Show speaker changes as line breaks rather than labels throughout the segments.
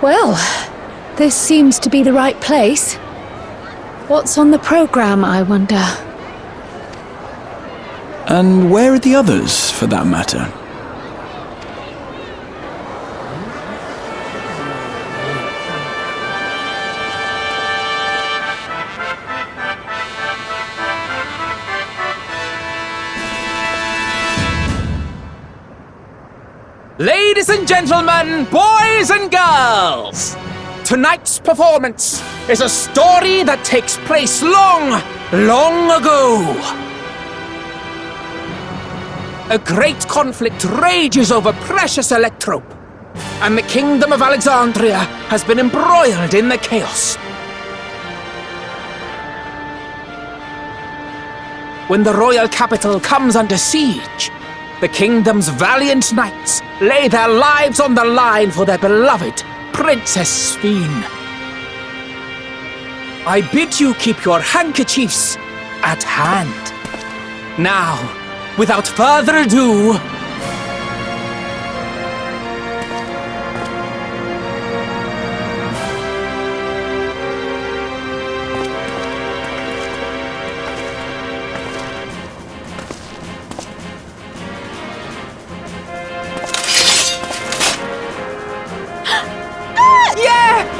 Well, this seems to be the right place. What's on the program, I wonder?
And where are the others, for that matter?
Ladies and gentlemen, boys and girls, tonight's performance is a story that takes place long, long ago. A great conflict rages over precious electrope, and the kingdom of Alexandria has been embroiled in the chaos. When the royal capital comes under siege, the kingdom's valiant knights lay their lives on the line for their beloved Princess Sphene. I bid you keep your handkerchiefs at hand. Now, without further ado,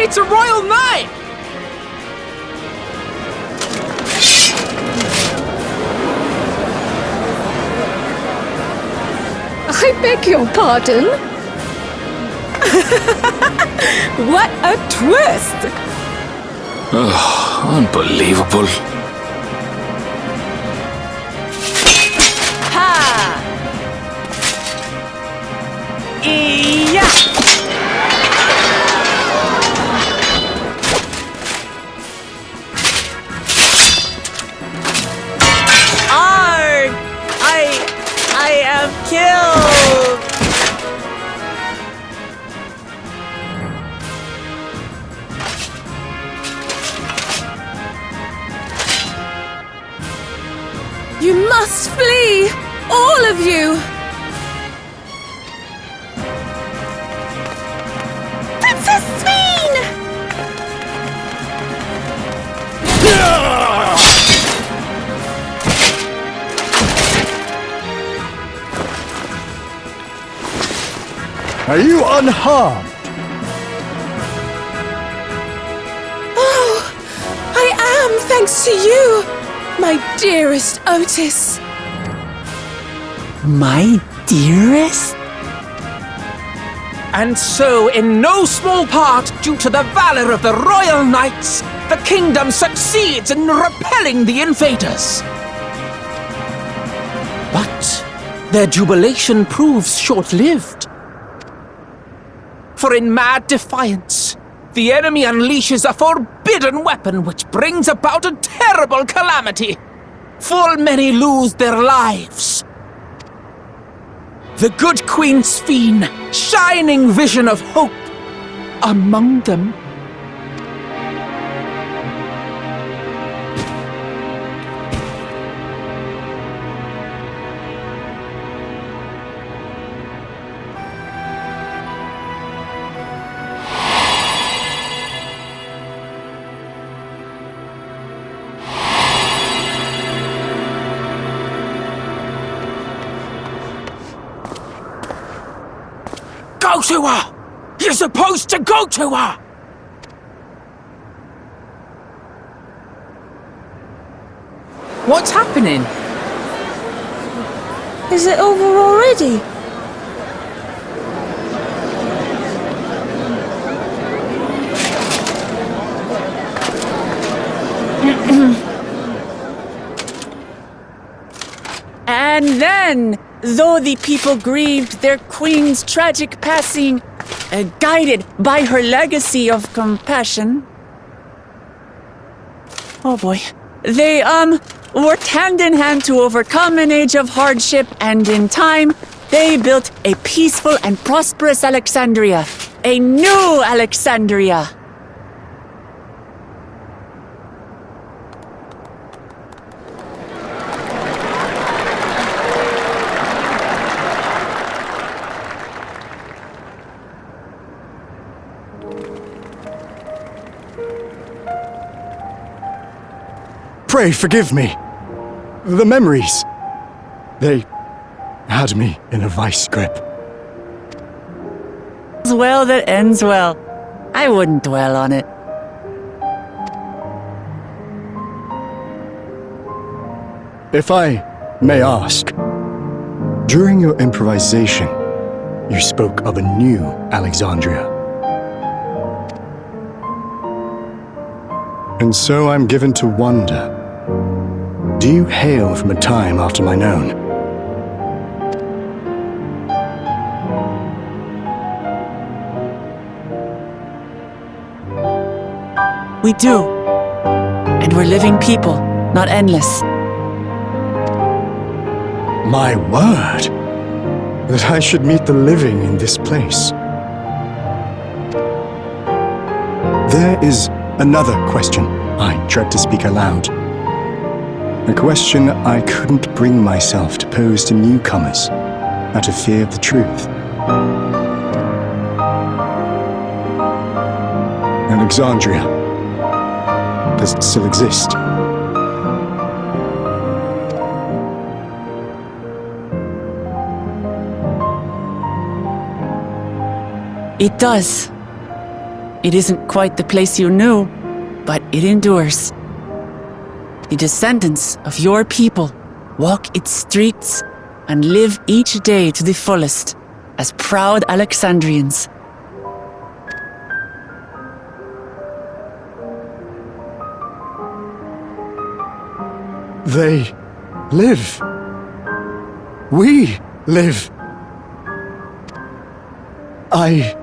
it's a royal knight!
I beg your pardon? What a twist!
Oh, unbelievable.
Ha! Yeah! I am killed!
You must flee! All of you! Princess Sphene!
Are you unharmed?
Oh, I am, thanks to you, my dearest Otis.
My dearest?
And so, in no small part due to the valor of the royal knights, the kingdom succeeds in repelling the invaders. But their jubilation proves short-lived. For in mad defiance, the enemy unleashes a forbidden weapon which brings about a terrible calamity. Full many lose their lives. The good Queen Sphene, shining vision of hope, among them. Go to her! You're supposed to go to her! What's happening?
Is it over already?
And then, though the people grieved their queen's tragic passing, guided by her legacy of compassion, oh boy, they, worked hand in hand to overcome an age of hardship, and in time, they built a peaceful and prosperous Alexandria. A new Alexandria.
Pray forgive me. The memories. They had me in a vice grip.
Well, that ends well. I wouldn't dwell on it.
If I may ask, during your improvisation, you spoke of a new Alexandria. And so I'm given to wonder, do you hail from a time after mine own?
We do. And we're living people, not endless.
My word! That I should meet the living in this place. There is another question I dread to speak aloud. A question I couldn't bring myself to pose to newcomers out of fear of the truth. Alexandria, does it still exist?
It does. It isn't quite the place you knew, but it endures. The descendants of your people walk its streets and live each day to the fullest as proud Alexandrians.
They live. We live. I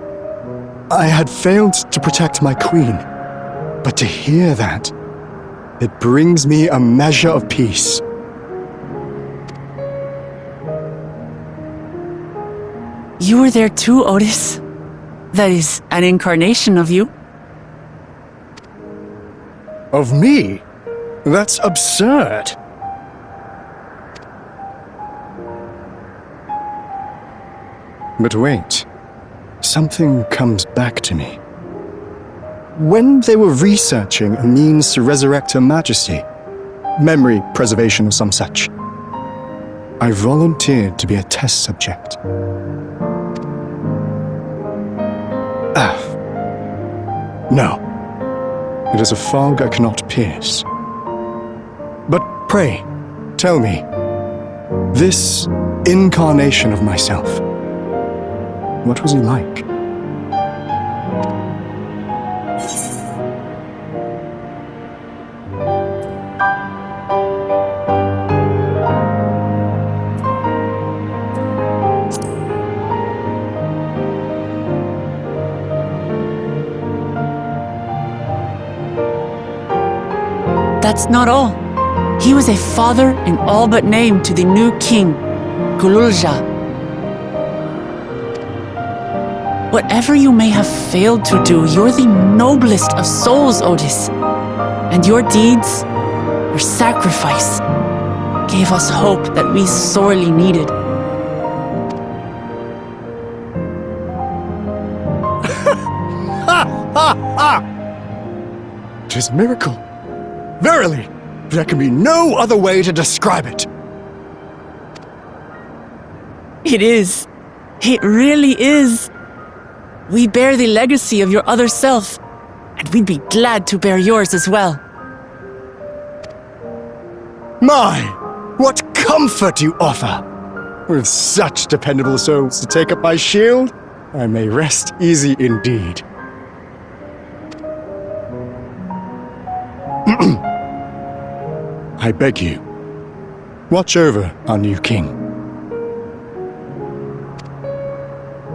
had failed to protect my queen, but to hear that, it brings me a measure of peace.
You were there too, Otis. That is, an incarnation of you.
Of me? That's absurd. But wait, something comes back to me. When they were researching a means to resurrect Her Majesty, memory preservation or some such, I volunteered to be a test subject. No. It is a fog I cannot pierce. But pray, tell me, this incarnation of myself, what was he like?
That's not all. He was a father in all but name to the new king, Gululja. Whatever you may have failed to do, you're the noblest of souls, Otis. And your deeds, your sacrifice, gave us hope that we sorely needed.
Tis a miracle. Verily, there can be no other way to describe it.
It is. It really is. We bear the legacy of your other self, and we'd be glad to bear yours as well.
My, what comfort you offer! With such dependable souls to take up my shield, I may rest easy indeed. I beg you, watch over our new king.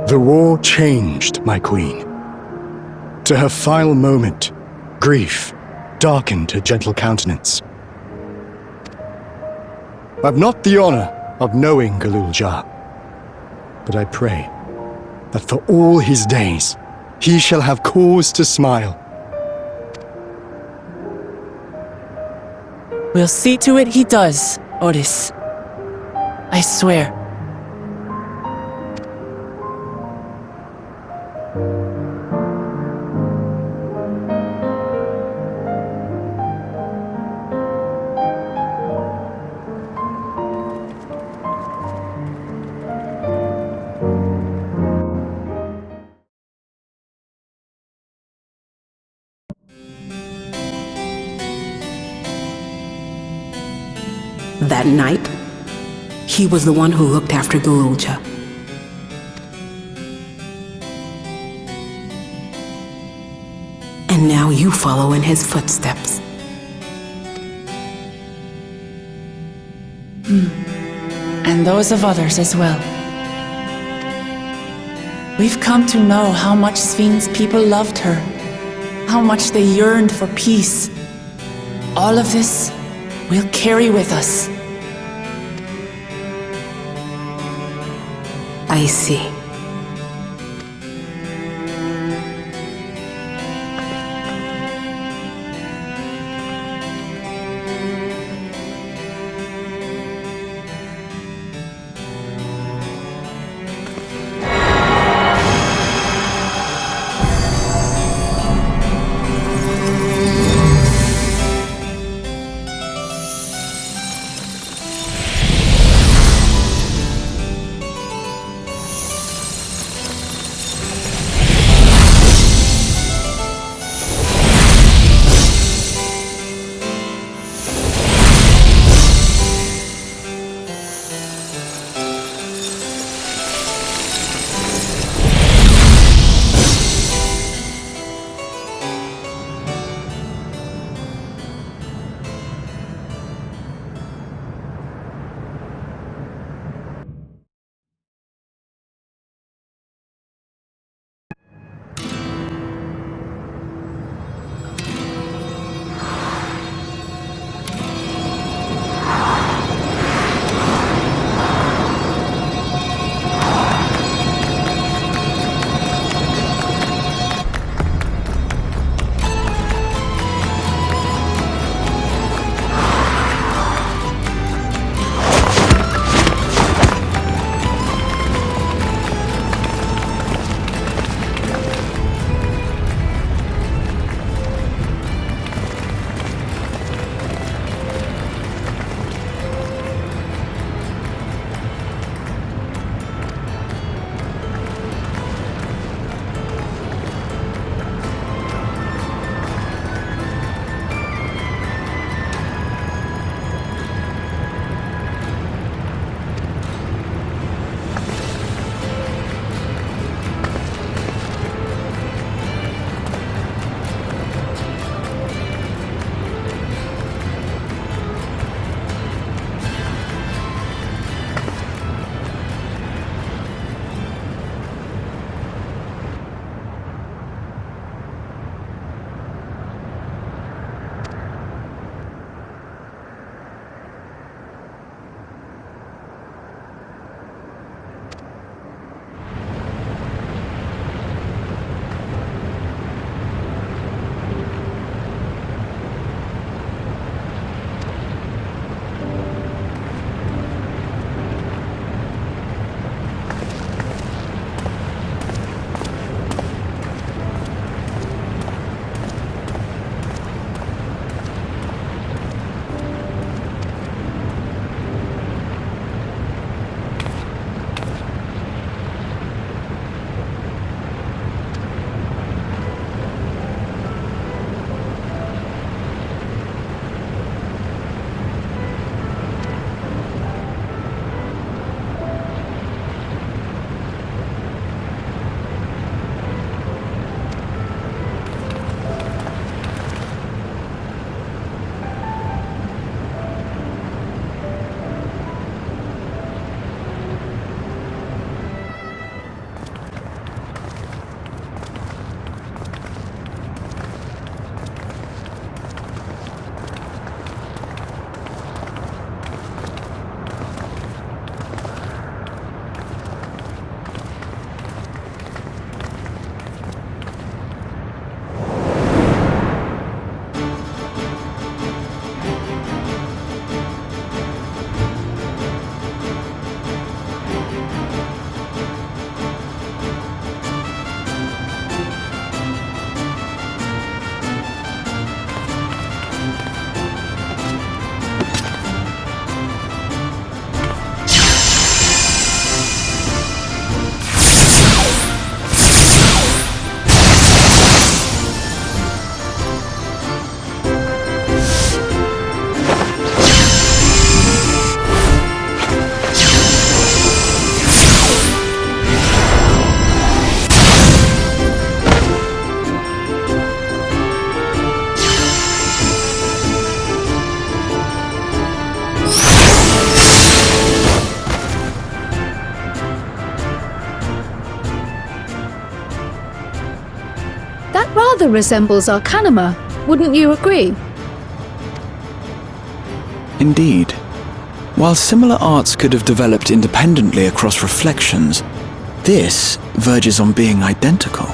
The war changed my queen. To her final moment, grief darkened her gentle countenance. I've not the honor of knowing Gululja, but I pray that for all his days, he shall have cause to smile.
We'll see to it he does, Otis. I swear.
That night, he was the one who looked after Gululja. And now you follow in his footsteps.
And those of others as well. We've come to know how much Sphene's people loved her, how much they yearned for peace. All of this we'll carry with us.
I see.
resembles Arcanima, wouldn't you agree?
Indeed. While similar arts could have developed independently across reflections, this verges on being identical.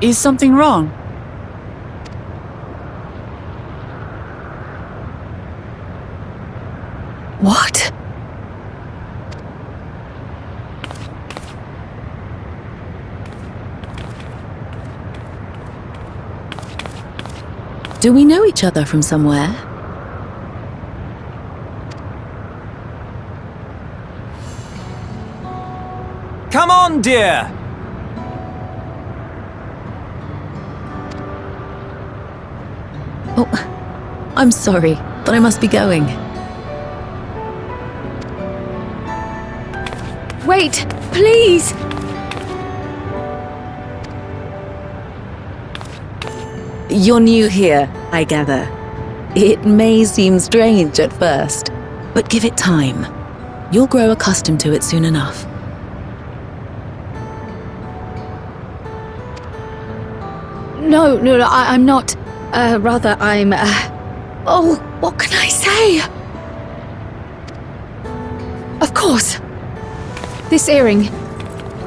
Is something wrong?
What?
Do we know each other from somewhere?
Come on, dear!
Oh, I'm sorry, but I must be going.
Wait, please!
You're new here, I gather. It may seem strange at first, but give it time. You'll grow accustomed to it soon enough.
No, I'm not. Rather, I'm, Oh, what can I say? Of course. This earring.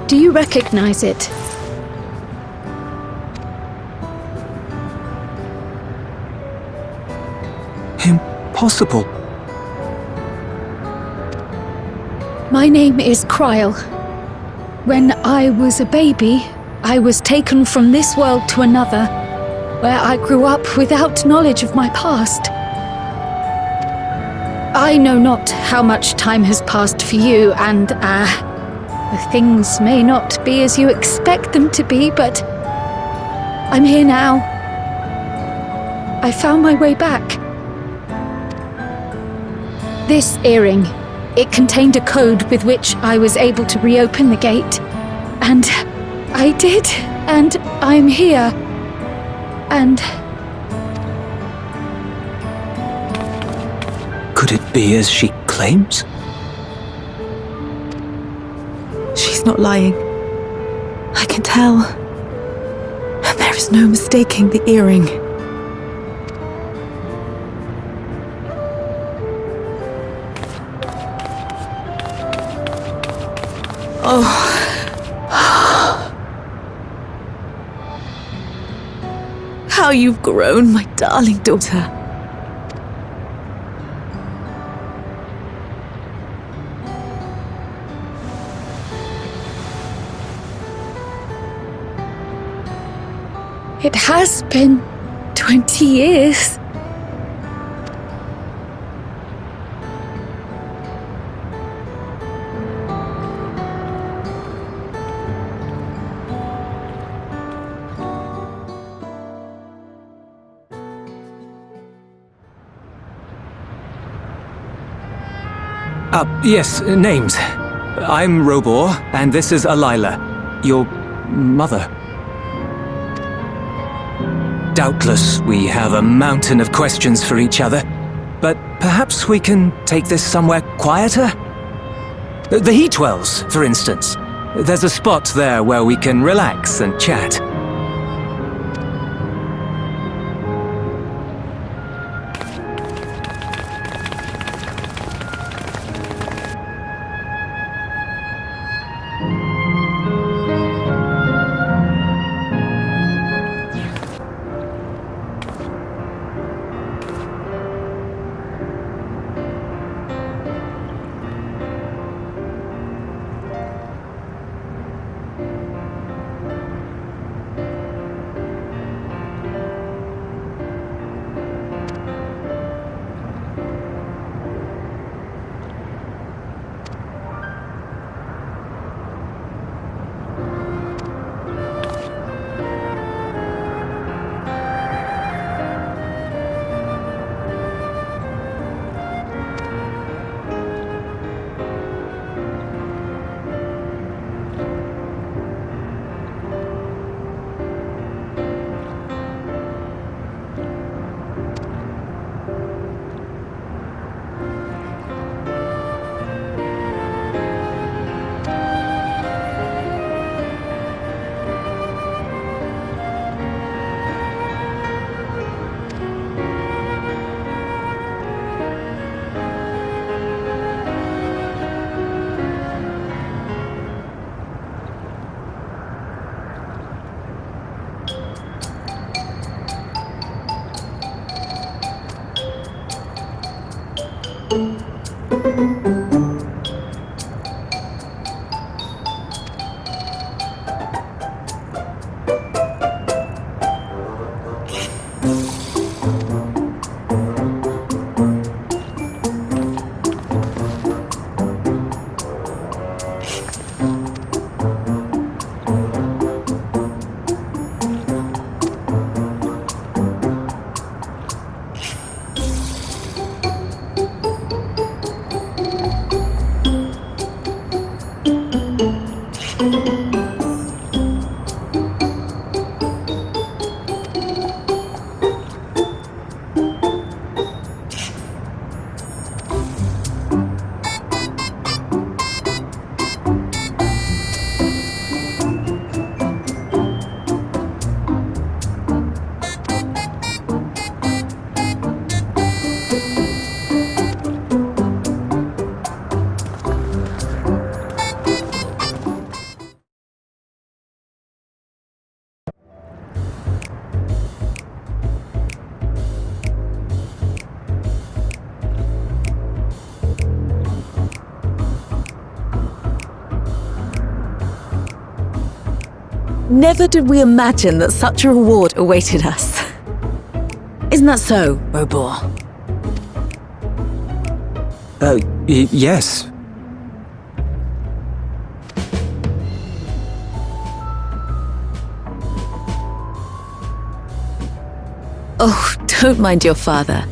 Do you recognize it?
Impossible.
My name is Krile. When I was a baby, I was taken from this world to another, where I grew up without knowledge of my past. I know not how much time has passed for you, and, things may not be as you expect them to be, but I'm here now. I found my way back. This earring, it contained a code with which I was able to reopen the gate. And I did, and I'm here. And...
Could it be as she claims?
She's not lying. I can tell. And there is no mistaking the earring. Oh. How you've grown, my darling daughter.
it has been 20 years.
Yes, names. I'm Robor, and this is Alila, your mother. Doubtless, we have a mountain of questions for each other, but perhaps we can take this somewhere quieter? The heat wells, for instance. There's a spot there where we can relax and chat.
Never did we imagine that such a reward awaited us. Isn't that so, Robor?
Yes.
Oh, don't mind your father.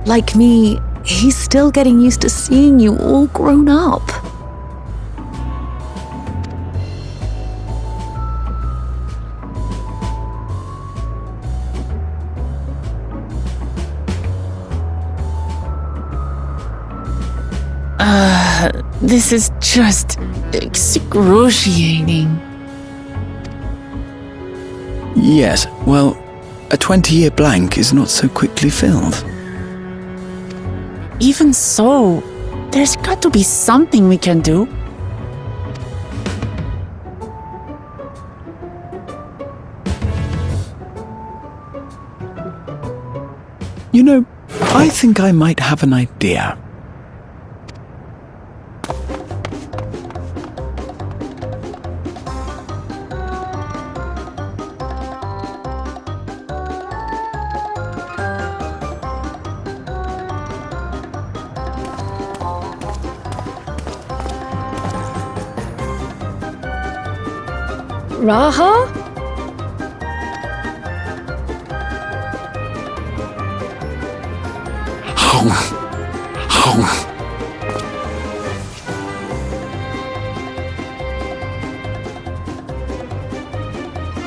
Like me, he's still getting used to seeing you all grown up.
This is just excruciating.
Yes, well, a 20-year blank is not so quickly filled.
Even so, there's got to be something we can do.
You know, I think I might have an idea.
Raha?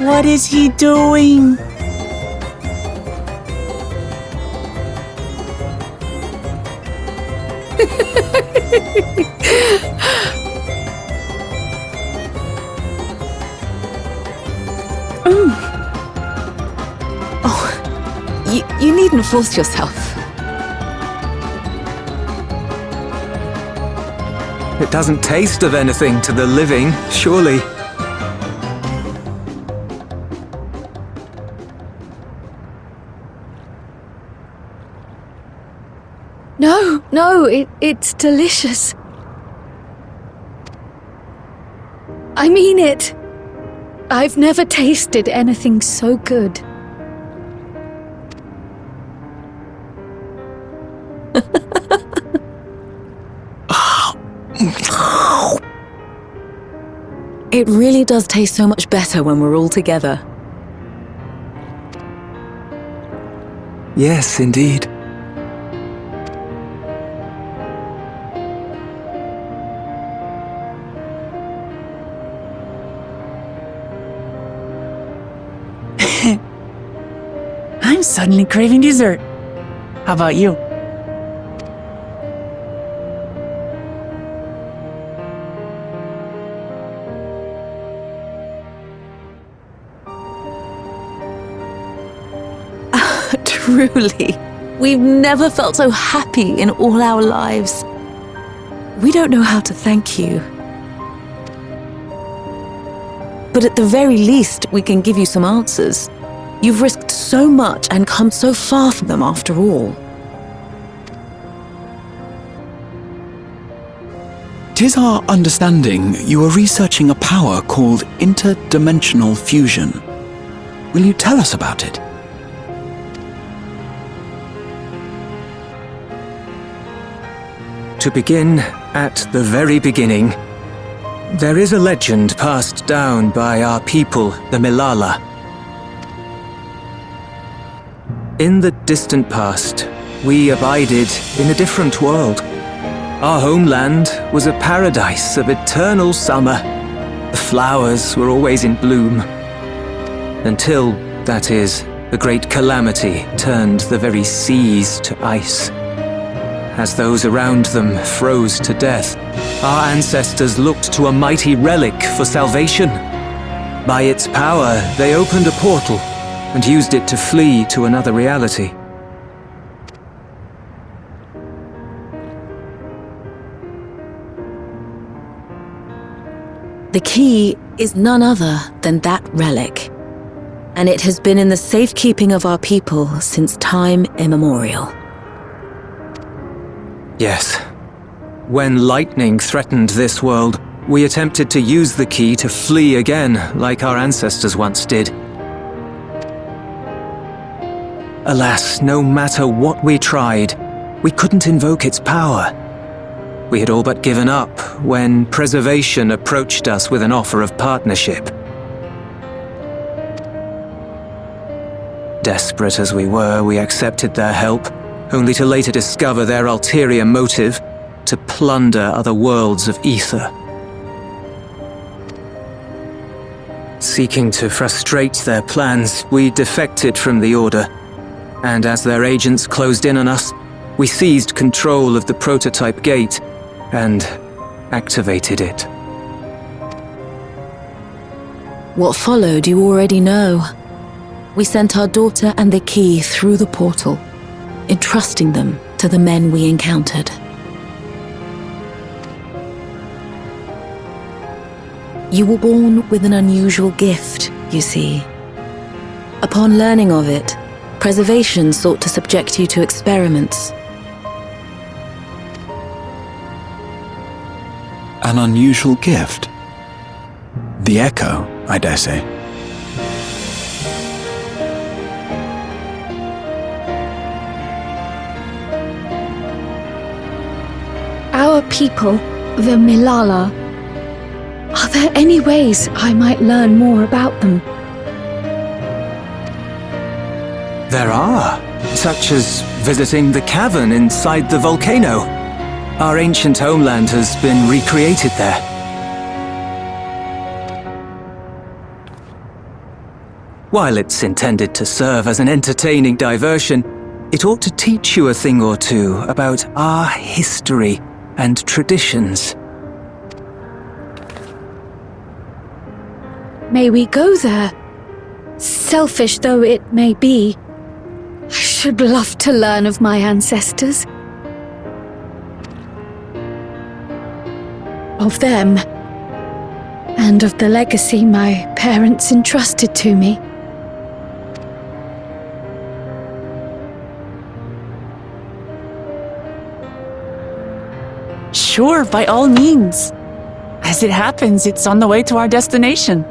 What is he doing?
You needn't force yourself.
It doesn't taste of anything to the living, surely.
No, it's delicious. I mean it. I've never tasted anything so good.
It really does taste so much better when we're all together.
Yes, indeed.
I'm suddenly craving dessert. How about you?
Truly, we've never felt so happy in all our lives. We don't know how to thank you. But at the very least, we can give you some answers. You've risked so much and come so far from them after all.
is our understanding you are researching a power called interdimensional fusion. Will you tell us about it?
To begin at the very beginning, there is a legend passed down by our people, the Milala. In the distant past, we abided in a different world. Our homeland was a paradise of eternal summer. The flowers were always in bloom. Until, that is, the great calamity turned the very seas to ice. As those around them froze to death, our ancestors looked to a mighty relic for salvation. By its power, they opened a portal and used it to flee to another reality.
The key is none other than that relic, and it has been in the safekeeping of our people since time immemorial.
Yes. When lightning threatened this world, we attempted to use the key to flee again, like our ancestors once did. Alas, no matter what we tried, we couldn't invoke its power. We had all but given up when Preservation approached us with an offer of partnership. Desperate as we were, we accepted their help, only to later discover their ulterior motive, to plunder other worlds of ether. Seeking to frustrate their plans, we defected from the Order, and as their agents closed in on us, we seized control of the prototype gate and activated it.
What followed you already know. We sent our daughter and the key through the portal, entrusting them to the men we encountered. You were born with an unusual gift, you see. Upon learning of it, Preservation sought to subject you to experiments.
An unusual gift? The echo, I dare say.
Our people, the Milala, are there any ways I might learn more about them?
There are, such as visiting the cavern inside the volcano. Our ancient homeland has been recreated there. While it's intended to serve as an entertaining diversion, it ought to teach you a thing or two about our history and traditions.
May we go there? Selfish though it may be, I should love to learn of my ancestors. Of them, and of the legacy my parents entrusted to me.
Sure, by all means. As it happens, it's on the way to our destination.